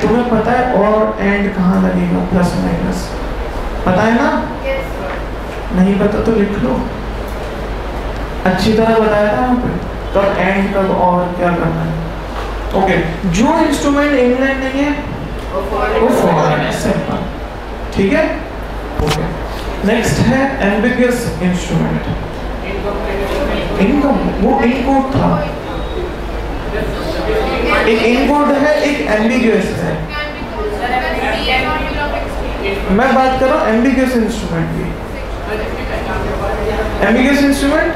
तुम्हें पता है और एंड कहाँ लगेगा, प्लस माइनस, पता है ना? नहीं पता तो लिख लो, अच्छी तरह बताया था यहाँ पे कब एंड कब और क्या करना है। ओके, जो इंस्ट्रूमेंट इंग्लैंड नहीं है वो फॉरेन है, सिंपल, ठीक है? ओके, नेक्स्ट है एम्बिगुअस इंस्ट्रूमेंट। इनकम, वो इनकोड था, एक इनकोड है, एक एम्बिगुअस है। मैं बात कर रहा हूँ एम्बिगुअस इंस्ट्रूमेंट की। एम्बिगुअस इंस्ट्रूमेंट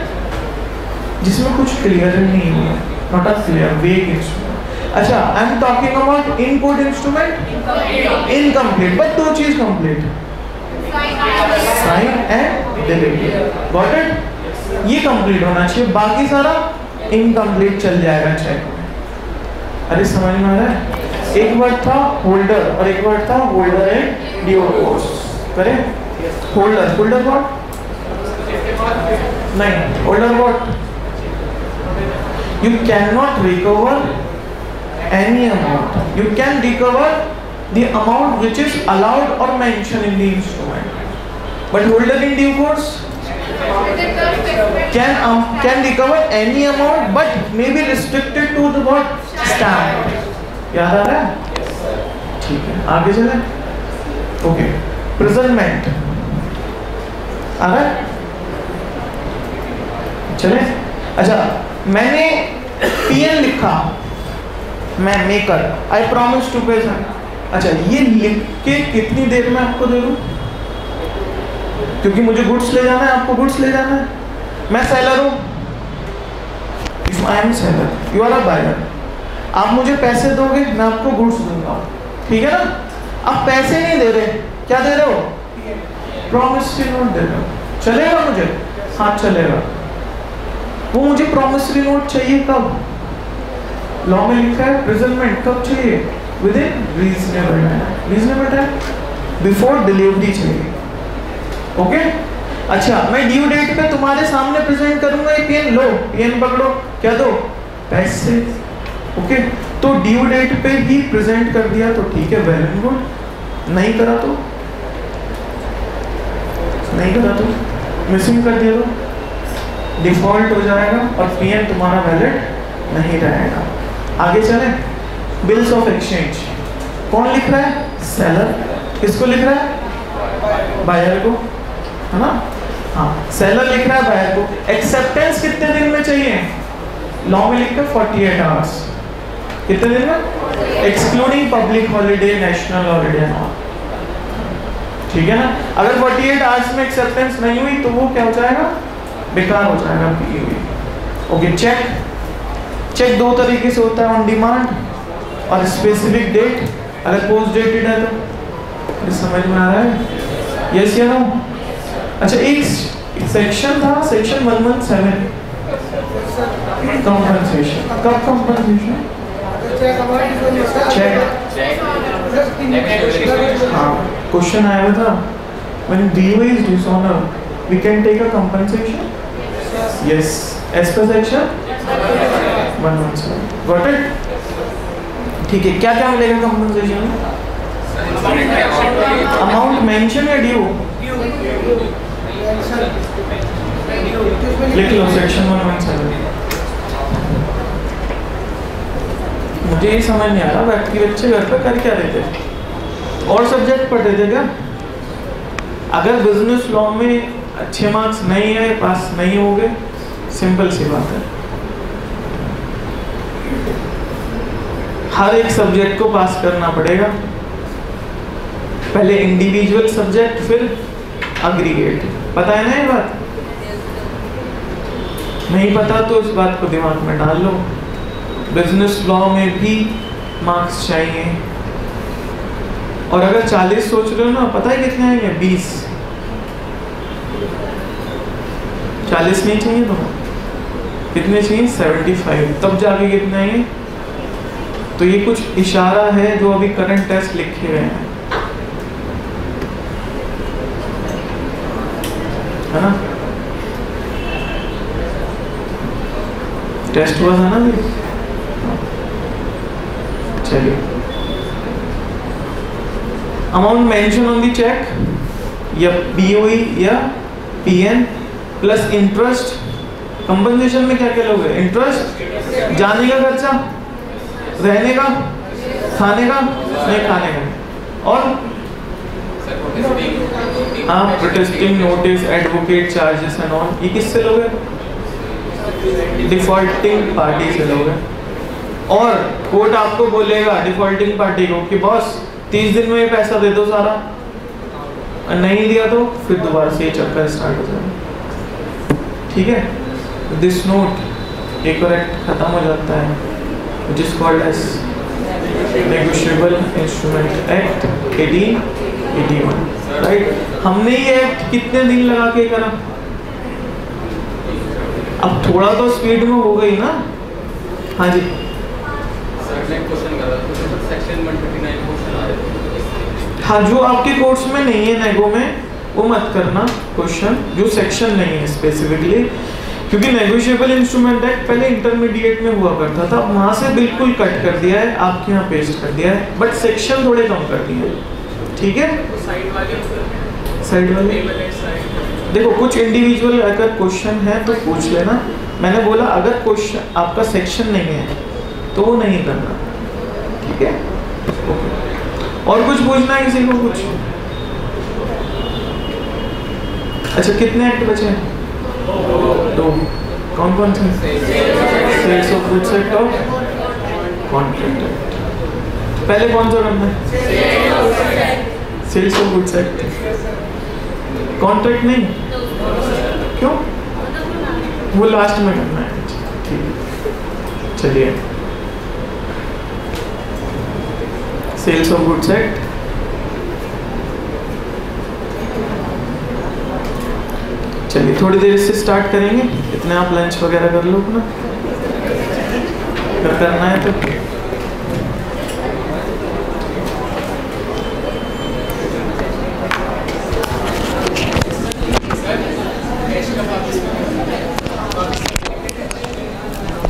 जिसमें कुछ क्लियर नहीं हुआ, not a clear, vague instrument. अच्छा, I am talking about inchoate instrument, incomplete, but दो चीज complete, sign and delivery, got it? ये कंप्लीट होना चाहिए, बाकी सारा इनकम्प्लीट चल जाएगा चेक में। अरे समझ में आ रहा है? एक वर्ड था होल्डर और एक वर्ड था holder and due course, correct? Holder, holder what? नहीं, holder what? You cannot recover any amount. You can recover the amount which is allowed or mentioned in the instrument. But holder in due course can recover any amount, but may be restricted to the what? Stamp. याद आ रहा है? ठीक है, आगे चले। Okay, presentment आ रहा है? चले। अच्छा, मैंने पीएन लिखा, मैं मेकर, आई प्रॉमिस टू पे। अच्छा, ये लिख के कितनी देर में आपको दे दूं? क्योंकि मुझे गुड्स ले जाना है, आपको गुड्स ले जाना है। मैं सेलर हूँ, if I am seller, you are a buyer. आप मुझे पैसे दोगे, मैं आपको गुड्स दूंगा, ठीक है ना? आप पैसे नहीं दे रहे, क्या दे रहे हो? प्रॉमिसरी नोट दे रहे हो, चलेगा मुझे? हाँ चलेगा। वो मुझे प्रॉमिसरी नोट चाहिए कब? लॉ में लिखा है प्रेजेंटमेंट कब चाहिए? With in reasonable time, reasonable time before delivery चाहिए, ओके? अच्छा, मैं ड्यू डेट पे तुम्हारे सामने प्रेजेंट करूंगा, ये पेन लो, पेन पकड़ो, क्या दो? पैसे, ओके? तो ड्यू डेट पे ही प्रेजेंट कर दिया तो ठीक है, वेल एंड गुड। नहीं करा तो नहीं करा तो मिसिंग कर दिया तो डिफॉल्ट हो जाएगा और पीएन तुम्हारा वैलिड नहीं रहेगा। आगे चले, बिल्स ऑफ एक्सचेंज कौन लिख रहा है? सेलर। किसको लिख रहा है? बायर को, है ना? हाँ, सेलर लिख रहा है बायर को। एक्सेप्टेंस कितने दिन में चाहिए? लॉ में लिखा 48 आवर्स। कितने दिन में? Excluding public holiday, national holiday, ठीक है ना? अगर 48 आवर्स में एक्सेप्टेंस नहीं हुई तो वो क्या हो जाएगा? बेकार हो जाएगा, पी हुई। ओके, चेक, चेक दो तरीके से होता है, ऑन डिमांड और स्पेसिफिक डेट। अगर पोस्ट डेटेड है तो समझ में आ रहा है? यस या नो? अच्छा, एक सेक्शन था, सेक्शन 117, कंपनसेशन। कब कंपनसेशन? चेक, हाँ, क्वेश्चन आया हुआ था, when due is dishonored, we can take a compensation? Yes, as per section 117. Got it? ठीक है, क्या क्या मिलेगा कंपनसेशन में? अमाउंट मेंशन या ड्यू? लिख लो, सेक्शन 117। मुझे ये समझ नहीं आ रहा, बैठ के बच्चे घर पर कर क्या रहे थे? और सब्जेक्ट पढ़ रहे थे क्या? अगर बिजनेस लॉ में अच्छे मार्क्स नहीं है, पास नहीं होगे, सिंपल सी बात है, हर एक सब्जेक्ट को पास करना पड़ेगा। पहले इंडिविजुअल सब्जेक्ट, फिर अग्रीगेट। पता है ना ये बात? नहीं पता तो इस बात को दिमाग में डाल लो। बिजनेस लॉ में भी मार्क्स चाहिए, और अगर 40 सोच रहे हो ना, पता है कितने आएंगे? 20। 40 नहीं चाहिए तो कितने चाहिए? 75। तब जाके कितने आएंगे? तो ये कुछ इशारा है जो अभी करंट टेस्ट लिखे हुए हैं, है ना? टेस्ट हुआ था ना? चलिए, amount mention on the cheque या बीओई या पीएन प्लस इंटरेस्ट। कंपनसेशन में क्या क्या लोगे? इंटरेस्ट, जाने का खर्चा, रहने का, खाने का, नहीं खाने का, और हाँ protesting notice, advocate charges and on. ये किससे लोगे? डिफॉल्टिंग पार्टी से लोगे। और कोर्ट आपको बोलेगा डिफॉल्टिंग पार्टी को कि बॉस 30 दिन में ये पैसा दे दो सारा, और नहीं दिया तो फिर दोबारा से ये चक्कर स्टार्ट हो जाएगा। ठीक है, दिस नोट एक करेक्ट खत्म हो जाता है, which is called as negotiable instrument act 1881, right. हमने ये एक्ट कितने दिन लगा के करा? अब थोड़ा तो स्पीड में हो गई ना। हाँ जी, हाँ जो आपके कोर्स में नहीं है नेगो में वो मत करना क्वेश्चन, जो सेक्शन नहीं है स्पेसिफिकली, क्योंकि नेगोशिएबल इंस्ट्रूमेंट एक्ट पहले इंटरमीडिएट में हुआ करता था, वहां से बिल्कुल कट कर दिया है, आपके यहाँ पेस्ट कर दिया है, बट सेक्शन थोड़े कम कर दिए हैं। ठीक है, साइड वाले देखो कुछ इंडिविजुअल अगर क्वेश्चन है तो पूछ लेना। मैंने बोला अगर क्वेश्चन आपका सेक्शन नहीं है तो वो नहीं करना। ठीक है, और कुछ पूछना है किसी को? कुछ? अच्छा, कितने एक्ट बचे हैं? तो कौन कौन से? सेल्स ऑफ गुड्स एक्ट और कॉन्ट्रैक्ट एक्ट। पहले कौन सा करना है? Sales of goods act. Contract नहीं, क्यों? वो लास्ट में करना है। ठीक है, चलिए सेल्स ऑफ गुड्स एक्ट। चलिए थोड़ी देर से स्टार्ट करेंगे, इतने आप लंच वगैरह कर लो अपना, अगर करना है तो।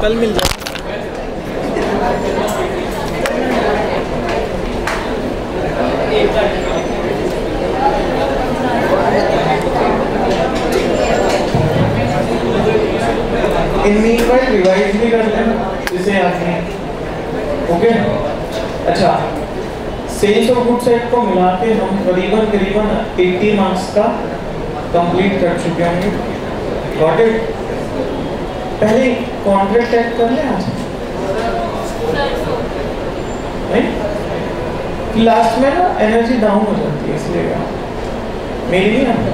कल मिल जाए। इनमें रिवाइज भी कर लेना जिसे आपने। ओके, अच्छा सेल्स ऑफ गुड्स एक्ट को मिला के हम करीबन 80 मार्क्स का कंप्लीट कर चुके होंगे। Got it? पहले कॉन्ट्रैक्ट एक्ट कर लें आज, नहीं लास्ट में ना एनर्जी डाउन हो जाती है, इसलिए मेरी नहीं आता।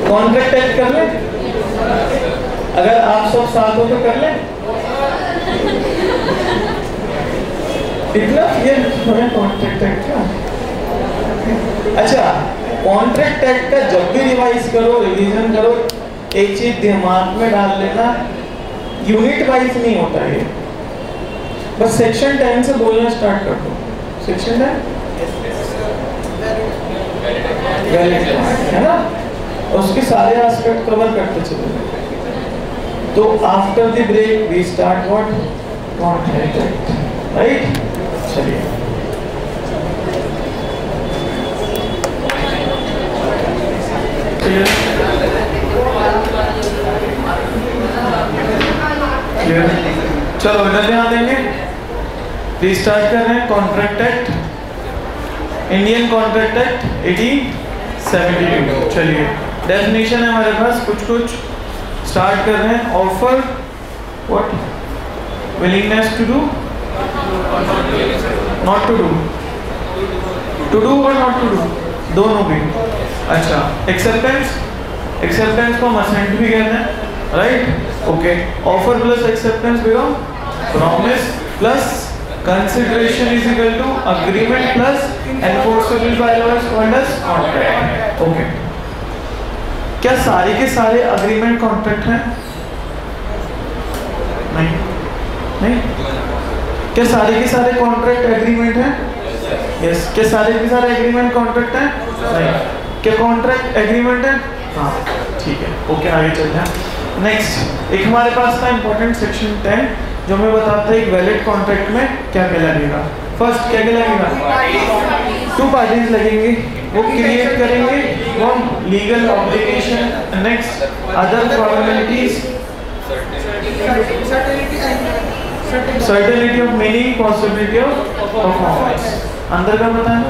कॉन्ट्रैक्ट एक्ट कर ले, अगर आप सब साथ हो तो कर ले। इतना ये हमें कॉन्ट्रैक्ट एक्ट का। अच्छा, कॉन्ट्रैक्ट एक्ट का जब भी रिवाइज करो, रिवीजन करो, एक चीज दिमाग में डाल लेना, यूनिट वाइज नहीं होता ये, बस सेक्शन 10 से बोलना स्टार्ट कर दो। सेक्शन 10 है ना, उसके सारे एस्पेक्ट कवर करते चलो। तो after the break we start what? Contract act, right? चलिए चलो इधर ध्यान देंगे। रीस्टार्ट कर रहे हैं। Contract act, Indian contract act 1872। चलिए डेफिनेशन है हमारे पास, कुछ स्टार्ट कर रहे हैं। Offer what? Willingness to do, not to do, to do और नॉट टू डू, दोनों भी। अच्छा, एक्सेप्टेंस, एक्सेप्टेंस को हम असेंट भी कहते हैं, right? Okay, offer plus acceptance become promise plus consideration is equal to agreement plus enforceable by law is called as contract. Okay, क्या सारे के सारे अग्रीमेंट कॉन्ट्रैक्ट हैं? नहीं, नहीं। क्या सारे के सारे कॉन्ट्रैक्ट एग्रीमेंट हैं? यस। क्या सारे के सारे एग्रीमेंट कॉन्ट्रैक्ट हैं? नहीं। क्या कॉन्ट्रैक्ट एग्रीमेंट है? हाँ, ठीक है। ओके, आगे चलते हैं। नेक्स्ट एक हमारे पास था इंपॉर्टेंट सेक्शन 10, जो हमें बताता है एक वैलिड कॉन्ट्रैक्ट में क्या क्या लगेगा। फर्स्ट क्या क्या लगेगा? टू पार्टीज लगेंगे, वो क्रिएट करेंगे one legal obligation. Next other formalities, certainty of meaning, possibility of performance. अंदर का बताना,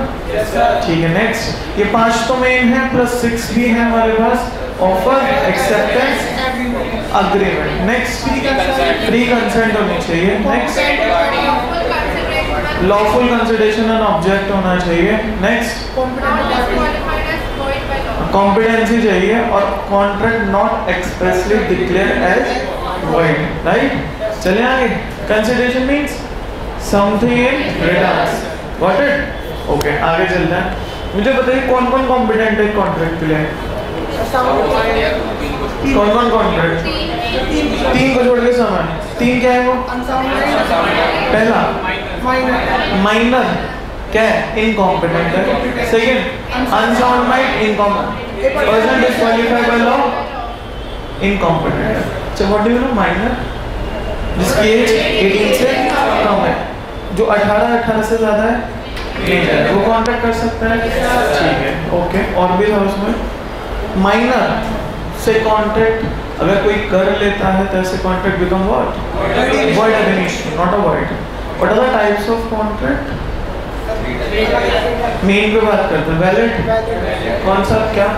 ठीक है। नेक्स्ट ये 5 तो मेन है, प्लस 6 भी है हमारे पास, offer, acceptance, agreement. Next free consent होनी चाहिए। Next lawful consideration and object होना चाहिए। नेक्स्ट कॉम्पिटेंसी चाहिए और contract not expressly declare as void, right. चलिए आगे। Consideration means something in return, got it, okay. आगे चलते हैं। मुझे बताइए कौन कौन कॉम्पिटेंट है कॉन्ट्रैक्ट के लिए? कौन कौन कॉन्ट्रैक्ट? 3 को छोड़ के समान। 3 क्या है वो? पहला माइनर क्या है? इनकॉम्पिटेंट है। Second unsound mind, incompetent person disqualified by law, incompetent है। So what do you know? Minor जिसकी एज 18 से कम है, जो 18 से ज़्यादा है नहीं है, वो कॉन्ट्रैक्ट कर सकता है, ठीक है, ओके। और भी था उसमें माइनर से कॉन्ट्रैक्ट अगर कोई कर लेता है तो ऐसे contract become what? Void ab initio, not a void. What are the types of contract? Main पे बात करते हैं। वैलिड कौन सा? क्या?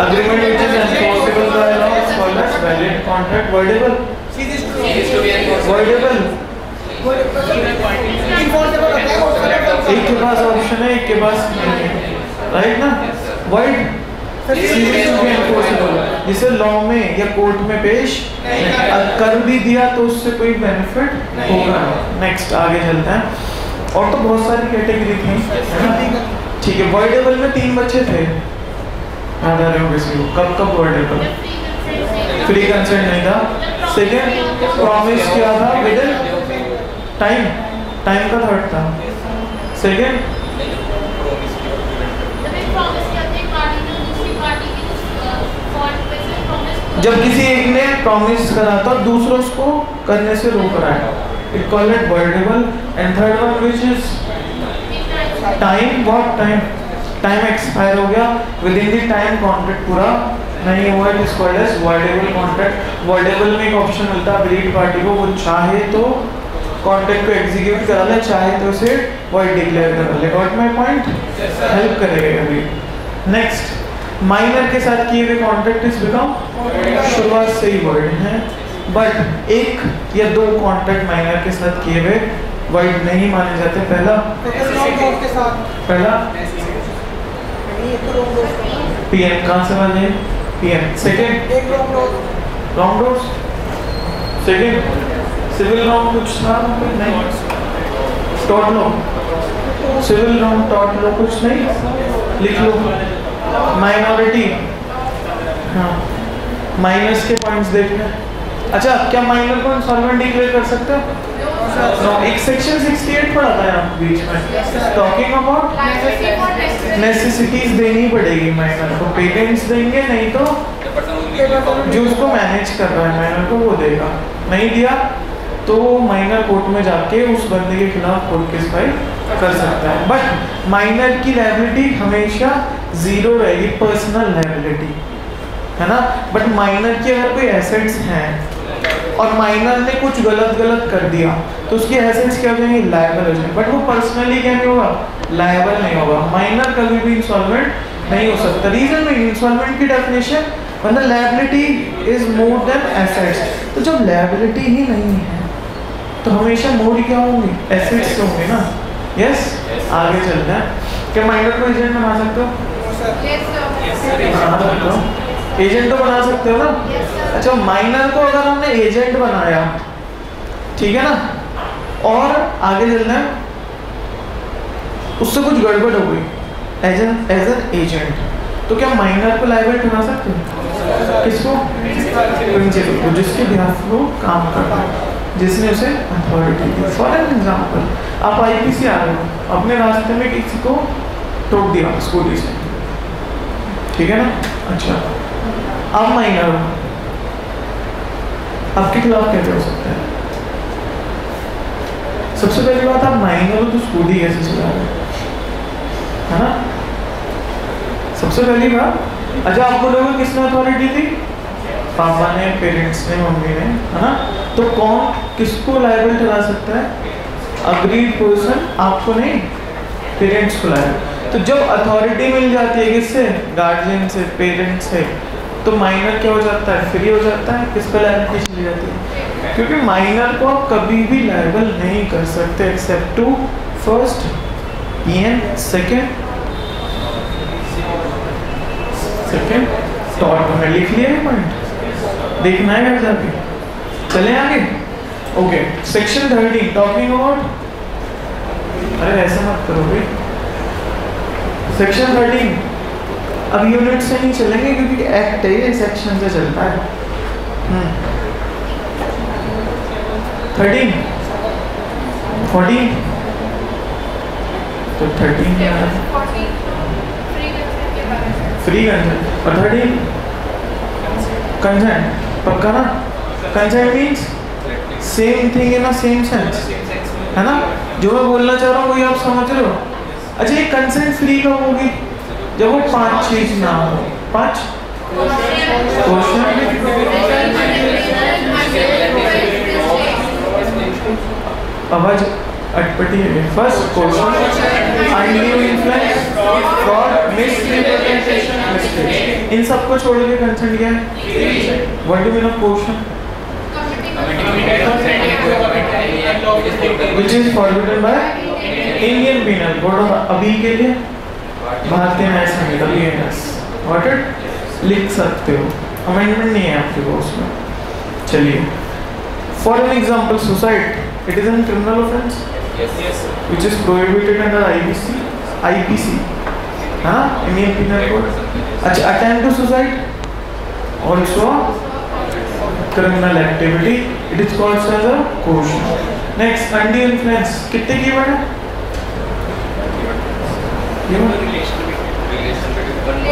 Agreement which is enforceable by law is called as valid contract. Voidable, voidable एक के पास ऑप्शन है, एक के पास नहीं है, राइट ना। वाइड जिसे लॉ में या कोर्ट में पेश कर भी दिया तो उससे कोई बेनिफिट होगा। नेक्स्ट आगे चलते हैं। और तो बहुत सारी कैटेगरी थी, है ना, ठीक है। वर्डेबल में 3 बच्चे थे, याद आ रहे हो किसी को? कब कब वर्डेबल? फ्री कंसेंट नहीं था। सेकेंड प्रॉमिस क्या था? विद टाइम, टाइम का थर्ड था। सेकेंड जब किसी एक ने प्रॉमिस करा था दूसरों उसको करने से रोक रहा है, it called it voidable. And third one which is time. What time? Time expire हो गया, within the time contract पूरा नहीं हुआ, it is called as voidable contract. Voidable में एक ऑप्शन मिलता है अग्रीड पार्टी को, वो चाहे तो कॉन्ट्रैक्ट को एग्जीक्यूट करा ले, चाहे तो उसे वॉइड डिक्लेयर करा ले। Got my point? हेल्प करेगा अभी। नेक्स्ट माइनर के साथ किए हुए कॉन्ट्रैक्ट इज बिकम, शुरुआत से ही वर्ड है, बट 1 या 2 कॉन्ट्रैक्ट माइनर के साथ किए हुए वर्ड नहीं माने जाते। पहला पीएन कहाँ से बने? PN. Second long doors. Second civil long कुछ था नहीं, tort law, civil long tort law कुछ नहीं, लिख लो। माइनॉरिटी, हाँ माइनस के पॉइंट्स देखना। अच्छा क्या माइनर को इंसॉल्वेंट डिक्लेयर कर सकते हो? नो। एक सेक्शन 68 पढ़ा था यहाँ बीच में, टॉकिंग अबाउट नेसेसिटीज देनी पड़ेगी माइनर को। पेटेंट्स देंगे नहीं तो जो उसको मैनेज कर रहा है माइनर को वो देगा, नहीं दिया तो माइनर कोर्ट में जाके उस बंदे के खिलाफ कोर्ट केस फाइल कर सकता है। बट माइनर की लायबिलिटी हमेशा 0 रहेगी, पर्सनल लायबिलिटी, है ना। बट माइनर की अगर कोई एसेट्स हैं और माइनर ने कुछ गलत कर दिया तो उसकी एसेट्स क्या हो जाएंगी? लायबल हो जाएंगे, बट वो पर्सनली क्या नहीं होगा? लायबल नहीं होगा। माइनर कभी भी इंसॉल्वेंट नहीं हो सकता। रीजन में इंसॉल्वेंट की डेफिनेशन मतलब liability is more than assets. तो जब लायबिलिटी ही नहीं है तो हमेशा मोर क्या होंगे? एसेट्स होंगे ना। यस आगे चलते हैं। क्या माइनर को एजेंट बना सकते हो? एजेंट तो बना सकते हो ना। अच्छा माइनर को अगर हमने एजेंट बनाया, ठीक है ना, और आगे चलना है उससे कुछ गड़बड़ हो गई एज एन एजेंट, तो क्या माइनर को लायबल बना सकते हैं? किसको? प्रिंसिपल को, जिसके बिहाफ वो काम करता है, जिसने उसे authority the. For an example आप आईपीसी आ रहे हो, अपने रास्ते में किसी को टोक दिया स्कूटी से, ठीक है ना। अच्छा आप माइनर हो, आपके खिलाफ कैसे हो सकता है? सबसे पहली बात, आप माइनर हो तो स्कूटी कैसे चला रहे हो, है ना? सबसे पहली बात। अच्छा, आप बोलोगे किसने अथॉरिटी दी? पापा ने, पेरेंट्स ने, मम्मी ने, है ना? तो कौन किसको लायबल ठहरा सकता है? अग्रीड पर्सन, आपको नहीं, पेरेंट्स को लायबल। तो जब अथॉरिटी मिल जाती है किससे? गार्जियन से, पेरेंट्स से, तो माइनर क्या हो जाता है? फ्री हो जाता है। किस पे लायबिलिटी चली जाती है? क्योंकि माइनर को आप कभी भी लायबल नहीं कर सकते except to first PN, second टॉट में लिख लिया पॉइंट, देखना है घर जाके। चले आगे। ओके, सेक्शन 13 टॉकिंग अबाउट, अरे ऐसा मत करो भाई। सेक्शन 13 अब यूनिट से नहीं चलेंगे क्योंकि एक्ट है ये, सेक्शन से चलता है। 13 14 तो 13 क्या है? Free consent. और 13 कंसेंट, पक्का ना? Consent means same thing in a same sense, है ना? जो मैं बोलना चाह रहा हूँ वही आप समझ रहे हो। अच्छा, ये कंसेंट फ्री कब होगी? जब वो 5 चीज ना हो। 5 क्वेश्चन, आवाज अटपटी है। First question, undue influence, fraud, misrepresentation, mistake. इन सबको छोड़ के कंसेंट क्या है? What do mean of question? Which is forbidden by Indian Penal Code। अभी के लिए भारतीय न्याय संहिता BNS, व्हाट इट लिख सकते हो, अमेंडमेंट नहीं है आपके पास उसमें। चलिए, for an example, suicide, it is an criminal offence which is prohibited under IPC, हाँ, इंडियन पिनल कोड। अच्छा, attempt to suicide also criminal activity, it is called as a coercion। Next, undue influence, कितने की word है?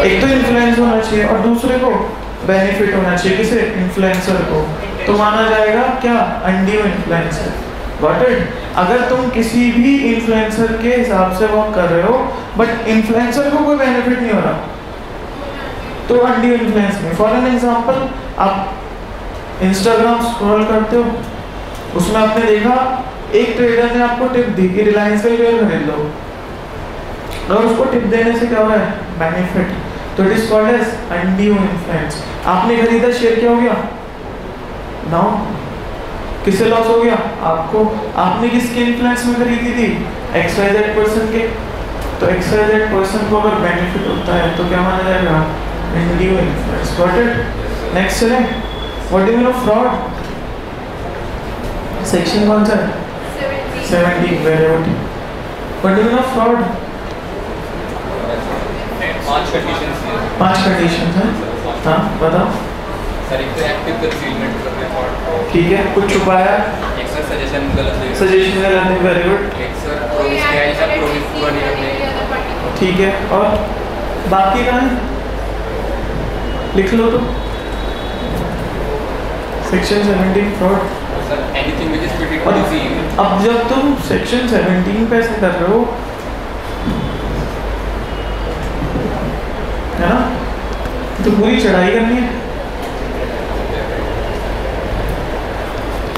एक तो influence होना चाहिए और दूसरे को बेनिफिट होना चाहिए। किसे? इन्फ्लुएंसर को। तो माना जाएगा क्या? अनड्यू इन्फ्लुएंस है। Got it? अगर तुम किसी भी इन्फ्लुएंसर के हिसाब से वर्क कर रहे हो बट इन्फ्लुएंसर को कोई बेनिफिट नहीं हो रहा, तो अनड्यू इन्फ्लुएंस में। फॉर एन एग्जांपल, आप इंस्टाग्राम स्क्रॉल करते हो, उसमें आपने देखा एक ट्रेडर ने आपको टिप दी कि रिलायंस का शेयर खरीद लो, और उसको टिप देने से क्या हो रहा है? बेनिफिट। तो it is called as undue influence. आपने खरीदा शेयर, क्या हो गया? नाउ किससे लॉस हो गया? आपको। आपने किसके इन्फ्लुएंस में खरीदी थी? XYZ पर्सन के। तो XYZ पर्सन को अगर बेनिफिट होता है तो क्या माना जाएगा? Undue influence. Got it? Next चले, what do you mean of fraud? Section कौन सा है? 17। Very good. What do you mean of fraud? 5 conditions हैं। हाँ, बताओ। सर, एक तो एक्टिव कंसीलमेंट कर रहे हैं, ठीक है, कुछ छुपाया। एक सर सजेशन गलत है, सजेशन गलत है, वेरी गुड। एक सर प्रोमिस किया है, सब प्रोमिस पूरा नहीं करते, ठीक है, और बाकी कहाँ है? लिख लो तो। Section 17 fraud. Sir anything which is pretty और डिसीव। अब जब तुम सेक्शन 17 पे ऐसे कर रहे हो, है ना, तो पूरी चढ़ाई करनी है।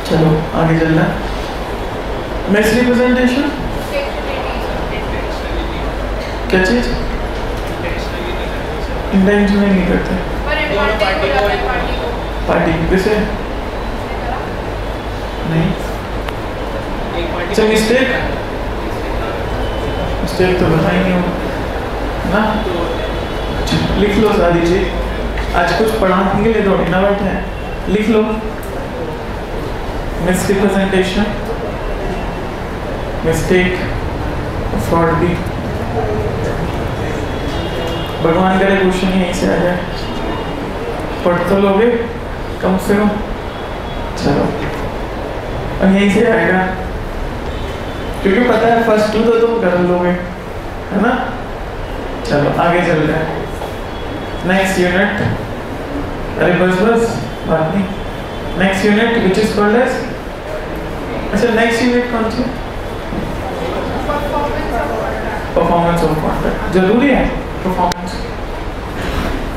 चलो आगे चलना है। मिसरिप्रेजेंटेशन क्या चीज? इंटेंशनली नहीं करते। पार्टी किसे? नहीं। अच्छा, मिस्टेक तो बताएंगे ना। लिख लो सारी चीज। आज कुछ पढ़ाने के लिए थोड़ी ना बैठे हैं, लिख लो। मिसरिप्रेजेंटेशन, मिस्टेक, फ्रॉड भी। भगवान करे क्वेश्चन यहीं से आ जाए। पढ़ तो लोगे कम से कम, चलो, और यहीं से आएगा क्योंकि पता है फर्स्ट 2 तो तुम कर लोगे, है ना। चलो आगे चल रहे हैं। नेक्स्ट यूनिट, अरे बस बात नहीं। Next unit which is called as, अच्छा नेक्स्ट यूनिट कौन सी? परफॉर्मेंस ऑफ कॉन्ट्रैक्ट जरूरी है?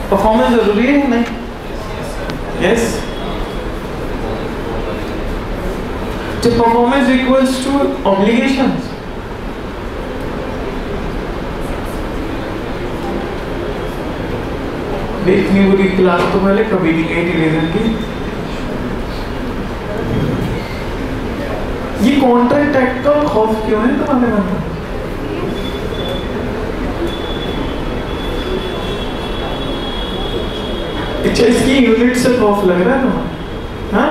परफॉर्मेंस जरूरी है नहीं? यस। तो परफॉर्मेंस इक्वल्स टू ऑब्लिगेशंस। इतनी बुरी क्लास तो पहले कभी नहीं गई थी रीजन की। ये कॉन्ट्रैक्ट एक्ट का खौफ क्यों है तुम्हारे मन में? अच्छा, इसकी यूनिट से खौफ लग रहा है तुम्हें? हाँ,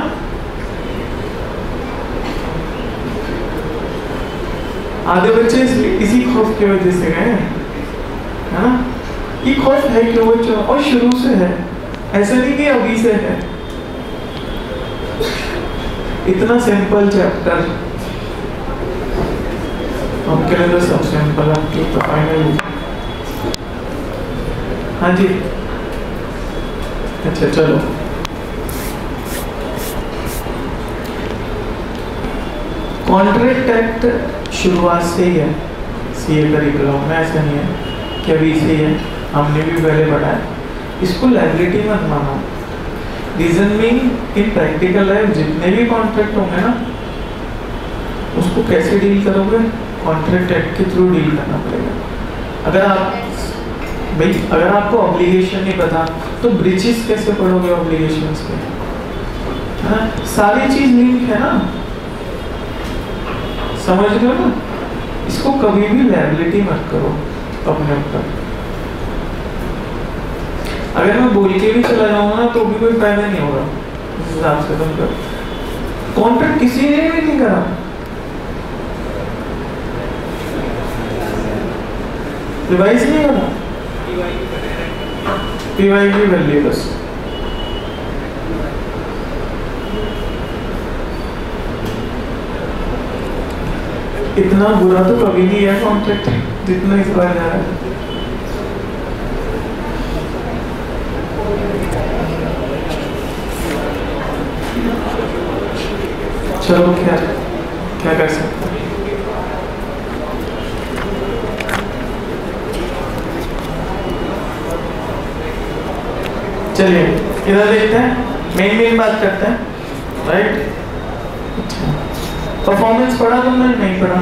आधे बच्चे इसी खौफ की वजह से गए हैं, है ना? ये खौफ है क्यों बच्चों? और शुरू से है, ऐसा नहीं कि अभी से है। इतना सिंपल चैप्टर आपके लिए तो सब सिंपल है, तो फाइनल। हाँ जी, अच्छा चलो। कॉन्ट्रैक्ट एक्ट शुरुआत से ही है सीए करिकुलम में, ऐसा नहीं है कि अभी से ही है, हमने भी पहले पढ़ा है। इसको लायबिलिटी मत मानो। Reason mean in practical life जितने भी कॉन्ट्रैक्ट होंगे ना, उसको कैसे डील करोगे? कॉन्ट्रैक्ट एक्ट के थ्रू डील करना पड़ेगा। अगर आपको ऑब्लिगेशन नहीं पता तो ब्रीचेस कैसे पढ़ोगे? ऑब्लिगेशंस पे, है ना? सारी चीज लिंक है ना, समझ रहे हो ना? इसको कभी भी लायबिलिटी मत करो अपने ऊपर। अगर मैं बोल के भी चला जाऊंगा ना तो भी कोई फायदा नहीं होगा। इस हिसाब से तुम करो। कॉन्ट्रैक्ट किसी ने भी नहीं करा, रिवाइज नहीं करा, पीवाई की वैल्यू बस। इतना बुरा तो कभी नहीं है कॉन्ट्रैक्ट जितना इस बार जा रहा है। चलो क्या कर सकते हैं? चलिए इधर देखते हैं, मेन बात करते हैं, राइट? परफॉर्मेंस पढ़ा तुमने? नहीं पढ़ा?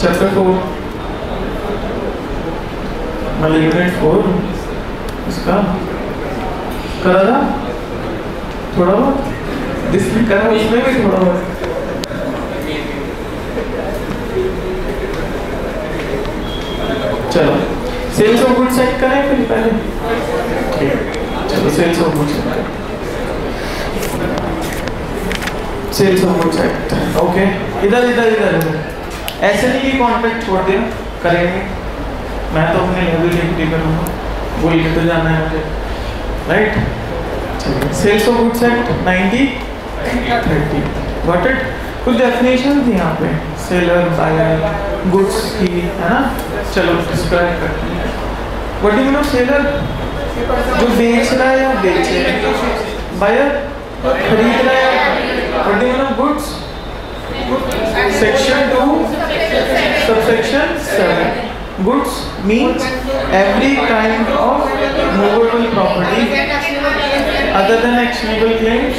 चैप्टर 4 मतलब यूनिट 4 इसका करा था थोड़ा बहुत, जिसमें करा उसमें भी थोड़ा बहुत। चलो सेल्स ऑफ गुड्स एक्ट करें फिर पहले। चलो sales of goods act, sales of goods act. Okay, इधर ऐसे नहीं कि कॉन्ट्रैक्ट छोड़ दिया, करेंगे। मैं तो अपने लेवल लिख करूँगा, बोल के तो जाना है मुझे, right? Sales of goods act 1930, got it? कुछ डेफिनेशन थी यहाँ पे, सेलर बायर गुड्स की, है ना? चलो डिस्क्राइब करते हैं। What do you mean of seller? जो बेच रहा है या बेचे? बायर खरीद रहा है। What do you mean of goods? Section 2 subsection 7, goods means every kind of movable property other than actionable claims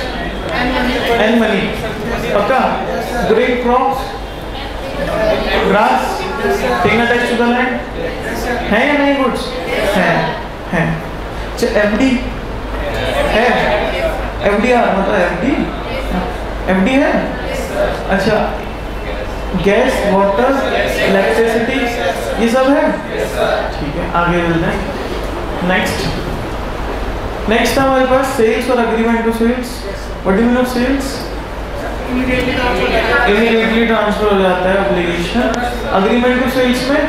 and money. पक्का? Growing crops, grass, paying tax to the land, है या नहीं गुड्स? है। अच्छा FD है? FDR मतलब FD है? अच्छा गैस, वाटर, इलेक्ट्रिसिटी ये सब है? ठीक है, आगे चलते हैं। नेक्स्ट हमारे पास सेल्स और agreement to sales. What do you mean of sales? Immediately transfer हो जाता है ऑब्लिगेशन। एग्रीमेंट टू सेल्स में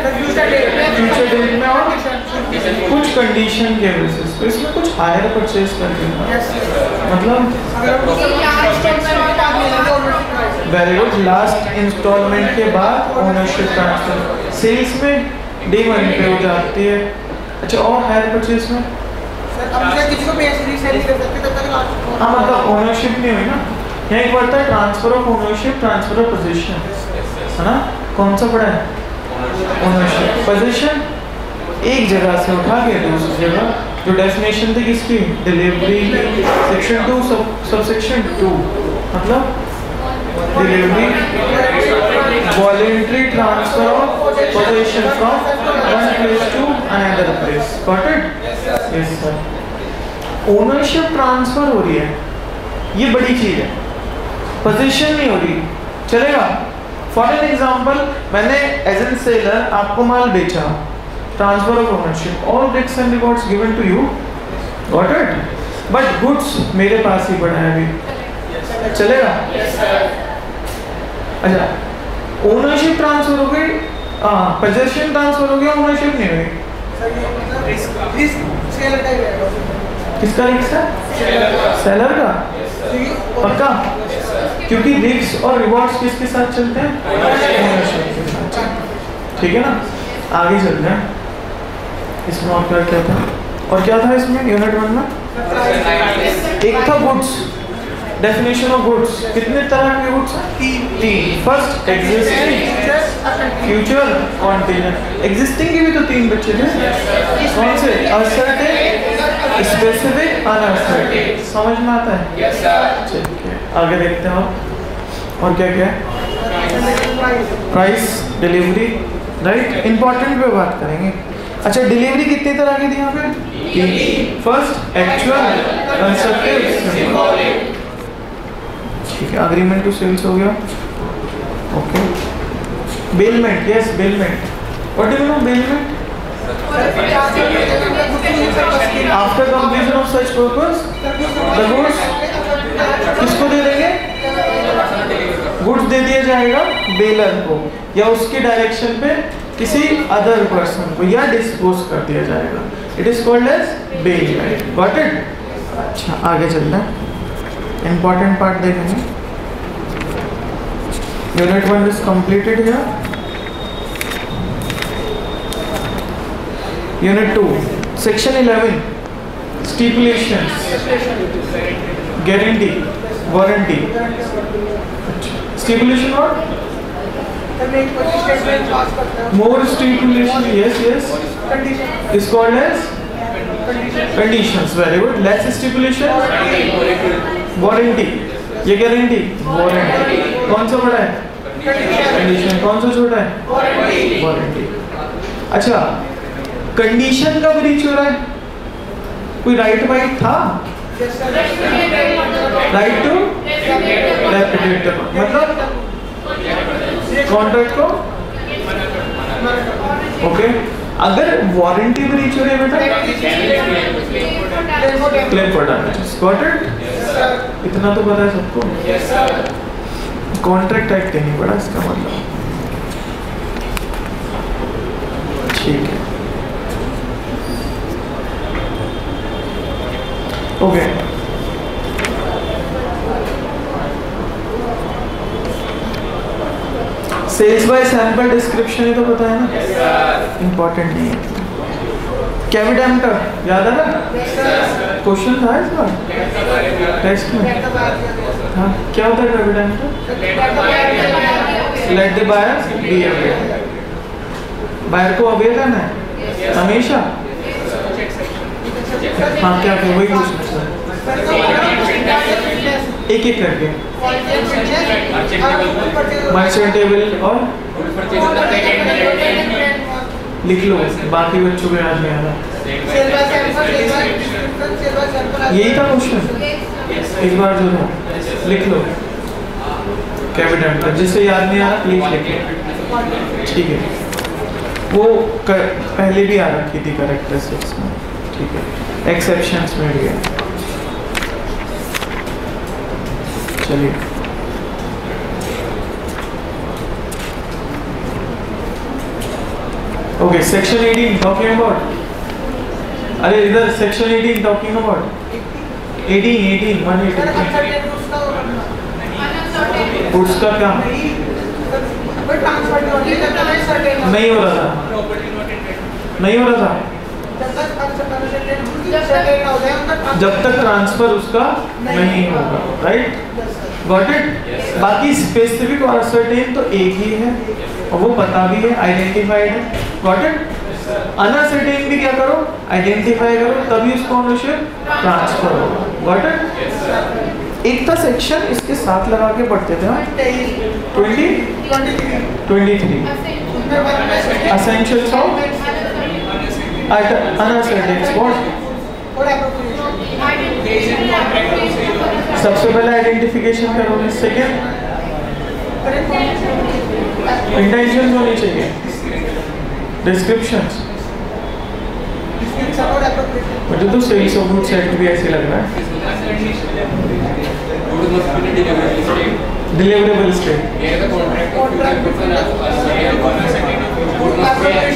फ्यूचर डेट में और कुछ कंडीशन के बेसिस पे, इसमें कुछ हायर परचेज कर देना, मतलब वेरी गुड, लास्ट इंस्टॉलमेंट के बाद ओनरशिप ट्रांसफर। सेल्स में डे 1 पे हो जाती है। अच्छा और हायर परचेज में हाँ मतलब ओनरशिप नहीं हुई ना, यहाँ एक बात है transfer of ownership, transfer of position, है ना? कौन सा पड़ा है? ओनरशिप। पोजीशन एक जगह से उठा के दूसरी जगह, जो डेफिनेशन थी किसकी, डिलीवरी, सेक्शन 2 सब सेक्शन 2 मतलब delivery voluntary transfer of position from one place to another place. Got it? Yes sir. Ownership transfer हो रही है, ये बड़ी चीज है, पोजीशन नहीं हो रही, चलेगा? फॉर एन एग्जाम्पल, मैंने एज एन सेलर आपको माल बेचा, transfer of ownership, all risks and rewards given to you, got it? But goods मेरे पास ही पड़ा है अभी, चलेगा? अच्छा, ओनरशिप ट्रांसफर हो गई, पोजीशन ट्रांसफर हो गया, ओनरशिप नहीं हुई। किसका रिस्क है? सेलर का। पक्का? क्योंकि रिस्क और रिवॉर्ड्स किसके साथ चलते हैं? ओनरशिप के साथ। ठीक है ना? आगे चलते हैं। इसमें और क्या था? और क्या था इसमें यूनिट 1 में? एक था गुड्स, डेफिनेशन ऑफ गुड्स। कितने तरह के गुड्स? तीन। First existing, future, contingent. Existing के भी तो 3 बच्चे थे, कौन से? Ascertain, specific, uncertain. समझ में आता है? Yes sir. चलिए आगे देखते हैं और क्या क्या है? Price, delivery, right? इंपॉर्टेंट पे बात करेंगे। अच्छा, डिलीवरी कितनी तरह की थी यहाँ पे? First actual, constructive, symbolic. ठीक है, अग्रीमेंट टू सेल्स हो गया। Okay, bailment, yes bailment. What do you no bailment? After completion of such purpose the goods किसको दे देंगे? गुड्स दे दिया जाएगा बेलर को, या उसकी डायरेक्शन पे किसी अदर पर्सन को, या डिस्पोज कर दिया जाएगा। It is called as bailment. Got it? अच्छा, आगे चलते हैं, इंपॉर्टेंट पार्ट देखेंगे। Unit 1 is completed here. Unit 2 section 11 stipulations, guarantee, warranty. Stipulation और more stipulation, yes yes, is called as conditions. Very good. Less stipulation, warranty. ये guarantee, warranty. कौन सा बड़ा है? कंडीशन। कौन सा छोटा है? वारंटी। अच्छा, कंडीशन का ब्रीच हो रहा है, कोई राइट वाइट था? राइट टू रेपिटेट, मतलब कॉन्ट्रैक्ट को। ओके, अगर वारंटी ब्रीच हो रही है बेटा, claim for damage. Got it? इतना तो पता है सबको। कॉन्ट्रैक्ट एक्ट नहीं पड़ा इसका मतलब। ठीक है, okay. Sales by sample description, ये तो पता है ना, इंपॉर्टेंट नहीं है। कैविडेम्टर याद है ना? क्वेश्चन था इस बार टेस्ट में। हाँ, क्या होता है caveat emptor? Let the buyer be aware. Buyer को अवेयर रहना है हमेशा। हाँ, क्या क्या वही पूछना है, एक एक करके। मर्चेंटेबल और लिख लो, बाकी बच्चों को याद नहीं आ रहा। यही था क्वेश्चन, एक बार जो था लिख लो। कैपिटल, जिससे याद नहीं आ रहा प्लीज लिख लो। ठीक है, वो पहले भी आ रखी थी कैरेक्टरिस्टिक्स में। ठीक है, एक्सेप्शंस में भी है। चलिए, ओके, सेक्शन 18 टॉकिंग अबाउट, अरे इधर सेक्शन 18 टॉकिंग अबाउट 18 उसका क्या नहीं हो रहा था, नहीं हो रहा था जब तक ट्रांसफर उसका नहीं होगा। Right, got it. बाकी स्पेसिफिक और असर्टेन तो एक ही है, और वो पता भी है, आइडेंटिफाइड है। Got it? अनअसर्टेन भी क्या करो, आइडेंटिफाई करो, तभी उसको ओनरशिप ट्रांसफर होगा। Got it? एक था सेक्शन इसके साथ लगा के पढ़ते थे हम, 23 एसेंशियल्स ऑफ अनअसर्टेन व्हाट। सबसे पहले आइडेंटिफिकेशन करोगे, सेकेंड इंटेंशंस होनी चाहिए, डिस्क्रिप्शंस। मुझे तो सेल्स ऑफ गुड्स सेट भी ऐसे लग रहा है, डिलीवरेबल स्टेट।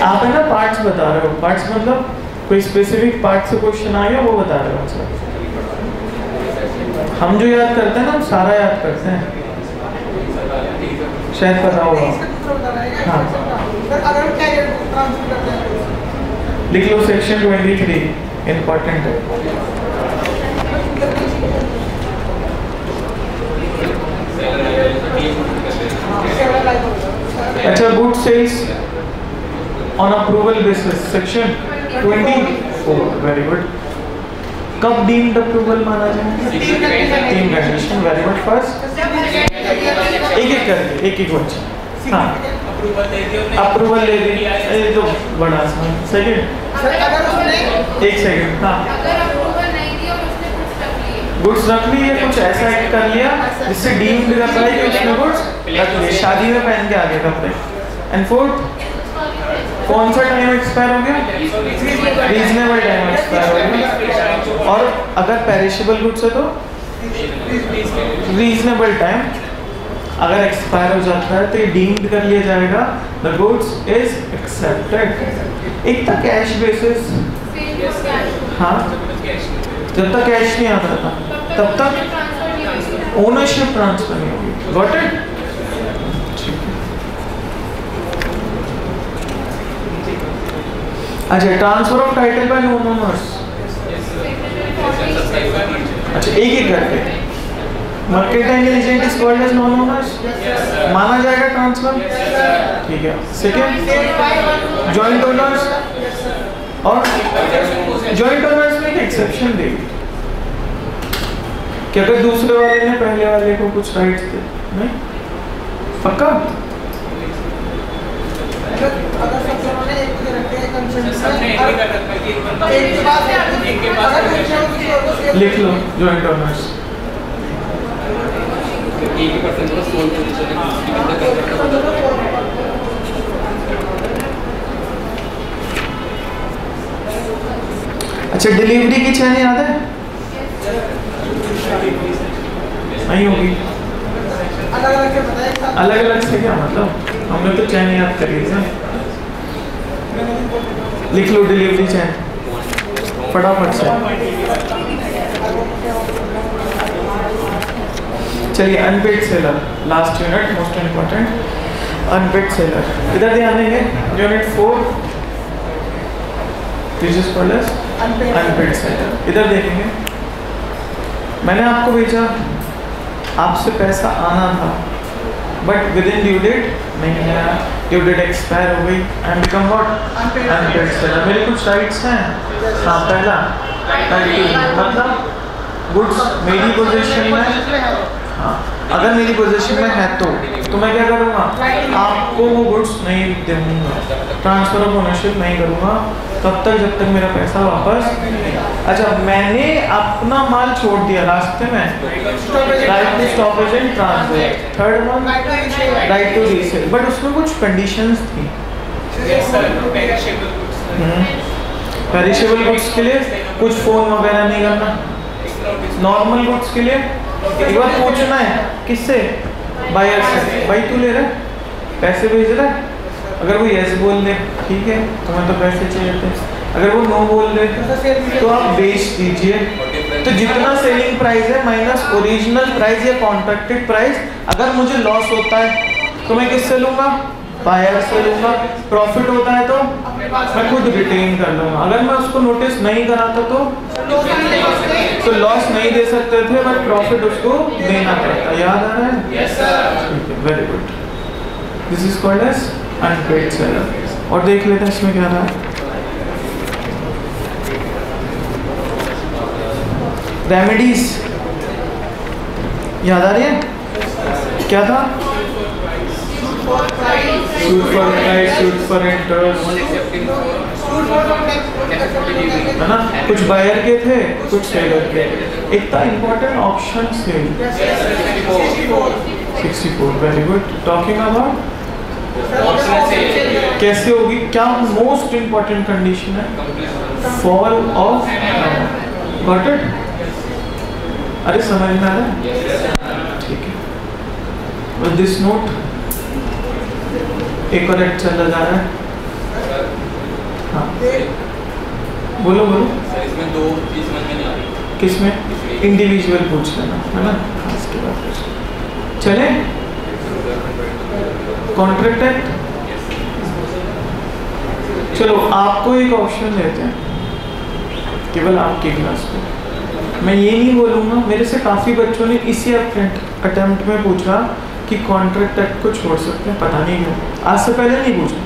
आप है ना पार्ट्स बता रहे हो, पार्ट्स मतलब कोई स्पेसिफिक पार्ट से क्वेश्चन आ गया वो बता रहे हो सर। हम जो याद करते हैं ना, हम सारा याद करते हैं, शायद पता होगा। हाँ, लिख लो सेक्शन 23 इम्पोर्टेंट है। अच्छा, good sales on approval basis, section 24, very good. कब डीम्ड अप्रूवल माना जाएगा? 3 कंडीशन, वेरी गुड। फर्स्ट, एक करके एक बच्चा, हाँ अप्रूवल ले दी, ये तो बड़ा सा। सेकंड, एक सेकंड, हाँ गुड्स रख ली, है कुछ ऐसा एक्ट कर लिया जिससे डीम्ड करता है कि उसने गुड्स रख लिए, शादी में पहन के आ गए कपड़े। एंड फोर्थ, कौन सा टाइम एक्सपायर हो गया? रीजनेबल टाइम एक्सपायर हो गया। और अगर पेरिशेबल गुड्स है तो रीजनेबल टाइम अगर एक्सपायर हो जाता है तो ये डीम्ड कर लिया जाएगा, द गुड्स इज एक्सेप्टेड। एक था कैश बेसिस, हाँ जब तक कैश नहीं आता था तब तक ओनरशिप ट्रांसफर नहीं होगी। Got it? अच्छा, transfer of title by non owners. अच्छा, एक करके mercantile agent is called as non owners, माना जाएगा ट्रांसफर, ठीक है। सेकंड, जॉइंट ओनर्स, और जॉइंट ओनर्स में एक एक्सेप्शन देगी कि अगर दूसरे वाले ने पहले वाले को कुछ राइट्स दे, नहीं पक्का? लिख लो जॉइंट ओनर्स। अच्छा, डिलीवरी की चैन याद है? नहीं होगी, अलग अलग से क्या मतलब? हमने तो चैन याद करी है। लिख लो डिलीवरी चैन फटाफट से। चलिए, unpaid seller, last unit, most important. Unpaid seller, इधर ध्यान देंगे, यूनिट 4 अनपेड सेलर। इधर देखेंगे, मैंने आपको भेजा, आपसे पैसा आना था but within due date नहीं आया, ड्यू डेट एक्सपायर हो गई, and become what? Unpaid seller. मेरे कुछ राइट्स हैं, हाँ पहला मतलब गुड्स मेरी पोजीशन में, हाँ अगर मेरी पोजीशन में है तो मैं क्या करूँगा? आपको वो गुड्स नहीं दूंगा, ट्रांसफर ऑफ ओनरशिप नहीं करूँगा तब तक जब तक मेरा पैसा वापस। अच्छा, मैंने अपना माल छोड़ दिया रास्ते में, right to stoppage and transfer. Third one, right to resale, but उसमें कुछ कंडीशंस थी। पेरिशेबल गुड्स के लिए कुछ फोन वगैरह नहीं करना, नॉर्मल गुड्स के लिए एक बार पूछना है किससे? बायर से, भाई तू ले रहा है, पैसे भेज रहा है? अगर वो यस बोल दे ठीक है, तुम्हें तो पैसे चाहिए थे। अगर वो नो बोल दे तो आप बेच दीजिए। तो जितना सेलिंग प्राइस है माइनस ओरिजिनल प्राइस या कॉन्ट्रैक्टेड प्राइस, अगर मुझे लॉस होता है तो मैं किससे लूँगा? बायर से लूँगा। प्रॉफिट होता है तो मैं खुद रिटेन कर लूँगा। अगर मैं उसको नोटिस नहीं कराता तो लॉस नहीं दे सकते थे, बट प्रॉफिट उसको देना पड़ता। याद आ रहा है? Yes sir. Very good. This is called as unpaid salary. और देख लेते हैं इसमें क्या रहा है। रेमेडीज याद आ रही है? क्या था? Suit for price, suit for interest, है ना? कुछ बायर के थे, कुछ सेलर के। एक था important option sell 64। Very good. Talking about कैसे होगी, क्या मोस्ट इम्पोर्टेंट कंडीशन है? Fall of. Got it? अरे समझ में आ रहा है? ठीक है। विद दिस नोट एक और एक्ट चला जा रहा है। हाँ बोलो बोलो। इसमें दो चीज समझ में नहीं आ रही। किसमें? इंडिविजुअल पूछ लेना, है ना? इसके बाद चले कॉन्ट्रैक्ट एक्ट। चलो आपको एक ऑप्शन देते हैं, केवल आपकी क्लास को। मैं ये नहीं बोलूँगा, मेरे से काफ़ी बच्चों ने इसी अटेम्प्ट में पूछा कि कॉन्ट्रैक्ट एक्ट को छोड़ सकते हैं, पता नहीं क्यों। आज से पहले नहीं पूछा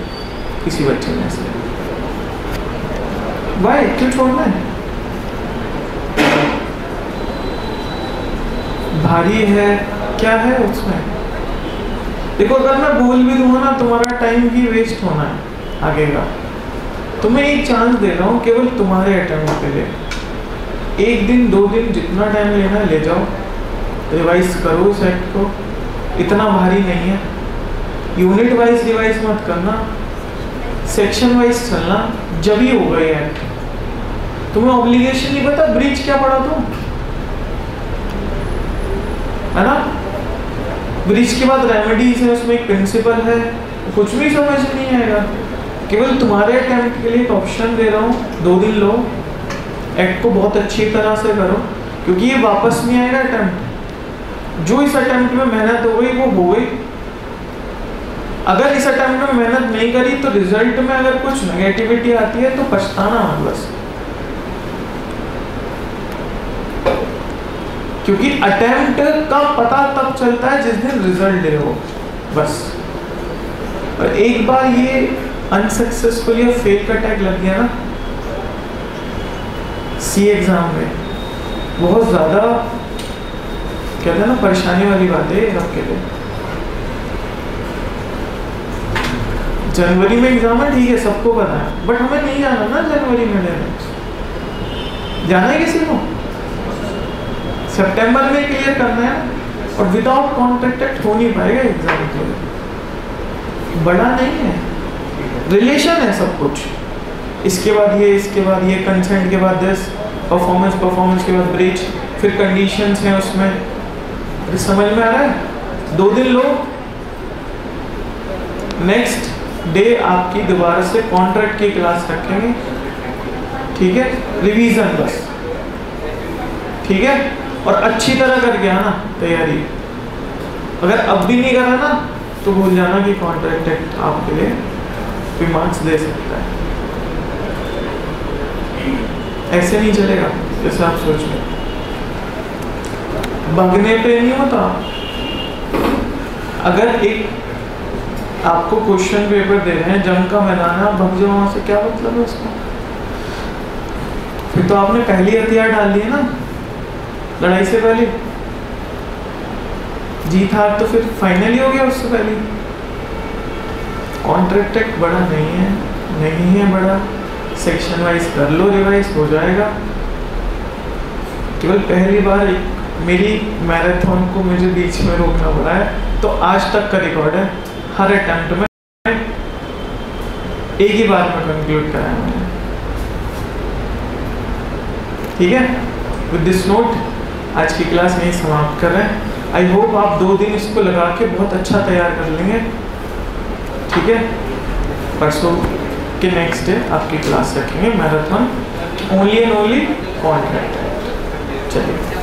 किसी बच्चे ने ऐसे। भाई क्यों छोड़ना है? भारी है, क्या है उसमें? देखो अगर मैं बोल भी दूंगा ना, तुम्हारा टाइम भी वेस्ट होना है आगे का। तुम्हें एक चांस दे रहा हूँ केवल तुम्हारे अटेम्प्ट के लिए। 1 दिन 2 दिन जितना टाइम लेना है ले जाओ, रिवाइज करो इस एक्ट को। इतना भारी नहीं है। यूनिट वाइज रिवाइज मत करना, सेक्शन वाइज चलना, जब ही होगा ये एक्ट। तुम्हें ऑब्लिगेशन नहीं पता, ब्रीच क्या पढ़ा तुम, है ना? ब्रीच के बाद रेमेडीज है, उसमें एक प्रिंसिपल है, कुछ भी समझ नहीं आएगा। केवल तुम्हारे अटेम्प्ट के लिए एक ऑप्शन दे रहा हूँ, 2 दिन लो, एक्ट को बहुत अच्छी तरह से करो, क्योंकि ये वापस नहीं आएगा अटेम्प्ट। जो इस अटेम्प्ट में मेहनत हो गई वो हो गई। अगर इस अटेम्प्ट में मेहनत नहीं करी तो रिजल्ट में अगर कुछ नेगेटिविटी आती है तो पछताना मत बस। क्योंकि अटेम्प्ट का पता तब चलता है जिस दिन रिजल्ट दे हो, बस। और एक बार ये अनसक्सेसफुल या फेल का टैग लग गया ना सी एग्जाम में, बहुत ज्यादा कहते हैं ना परेशानी वाली बात है आपके लिए। जनवरी में एग्जाम है, ठीक है, सबको पता है, बट हमें नहीं जाना ना जनवरी में लेने। जाना है किसी को? सितंबर में क्लियर करना है। और विदाउट कॉन्ट्रैक्ट एक्ट हो नहीं पाएगा एग्जाम के लिए। बड़ा नहीं है, रिलेशन है सब कुछ। इसके बाद ये, इसके बाद ये, कंसेंट के बाद दिस, परफॉर्मेंस के बाद ब्रीच, फिर कंडीशंस हैं उसमें। समझ में आ रहा है? 2 दिन लो, नेक्स्ट डे आपकी दोबारा से कॉन्ट्रैक्ट की क्लास रखेंगे, ठीक है? रिवीजन बस, ठीक है? और अच्छी तरह करके आना तैयारी। अगर अब भी नहीं करा ना तो भूल जाना कि कॉन्ट्रैक्ट एक्ट आपके लिए कोई मार्क्स दे सकता है। ऐसे नहीं चलेगा जैसे आप सोच रहे। भागने पे नहीं होता। अगर एक आपको क्वेश्चन पेपर दे रहे हैं, जंग का मैदान है, भाग जाओ वहां से, क्या मतलब है उसका? फिर तो आपने पहली हथियार डाल दिए ना लड़ाई से पहले। जीत हार तो फिर फाइनली हो गया उससे पहले। कॉन्ट्रैक्ट एक्ट बड़ा नहीं है बड़ा। सेक्शन वाइज कर लो, रिवाइज हो जाएगा। केवल पहली बार मेरी मैराथन को मुझे बीच में रोकना पड़ा है, तो आज तक का रिकॉर्ड है। हर अटेम्प्ट में एक ही बार में कंक्लूड कराया मैंने, ठीक है? विद दिस नोट आज की क्लास यहीं समाप्त कर रहे हैं। आई होप आप 2 दिन इसको लगा के बहुत अच्छा तैयार कर लेंगे, ठीक है? परसों के नेक्स्ट डे आपकी क्लास रखेंगे marathon, only and only contract. चलिए।